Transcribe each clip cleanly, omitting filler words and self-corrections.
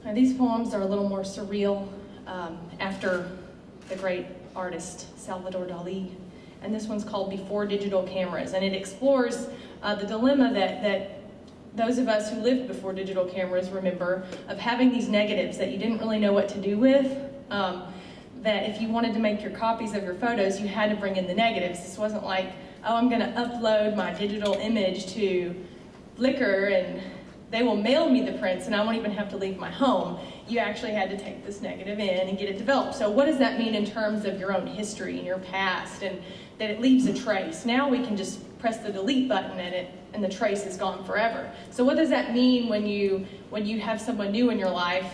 Now, these poems are a little more surreal after the great artist Salvador Dali. And this one's called Before Digital Cameras. And it explores the dilemma that those of us who lived before digital cameras remember, of having these negatives that you didn't really know what to do with. That if you wanted to make your copies of your photos, you had to bring in the negatives. This wasn't like, oh, I'm going to upload my digital image to Flickr and they will mail me the prints and I won't even have to leave my home. You actually had to take this negative in and get it developed. So what does that mean in terms of your own history and your past, and that it leaves a trace? Now we can just press the delete button and the trace is gone forever. So what does that mean when you have someone new in your life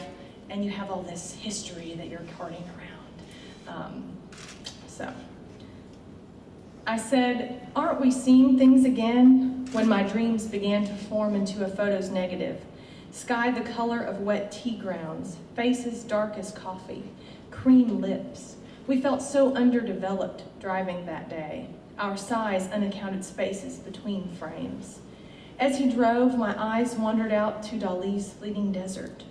and you have all this history that you're carting around? So I said, aren't we seeing things again when my dreams began to form into a photo's negative? Sky the color of wet tea grounds, faces dark as coffee, cream lips. We felt so underdeveloped driving that day, our size unaccounted spaces between frames. As he drove, my eyes wandered out to Dali's fleeting desert.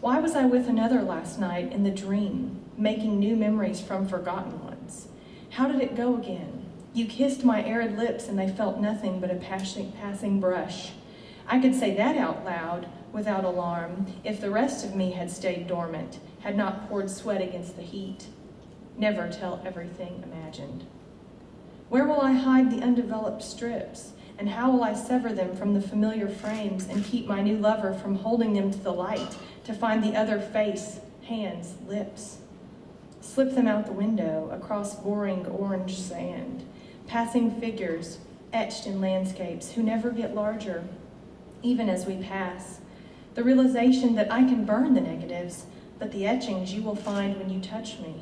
Why was I with another last night in the dream, making new memories from forgotten ones? How did it go again? You kissed my arid lips and they felt nothing but a passing brush. I could say that out loud without alarm if the rest of me had stayed dormant, had not poured sweat against the heat. Never tell everything imagined. Where will I hide the undeveloped strips? And how will I sever them from the familiar frames and keep my new lover from holding them to the light to find the other face, hands, lips? Slip them out the window across boring orange sand, passing figures etched in landscapes who never get larger, even as we pass. The realization that I can burn the negatives, but the etchings you will find when you touch me.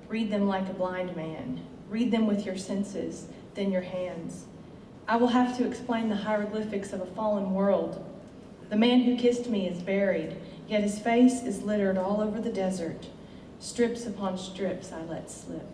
Read them like a blind man. Read them with your senses, then your hands. I will have to explain the hieroglyphics of a fallen world. The man who kissed me is buried, yet his face is littered all over the desert. Strips upon strips I let slip.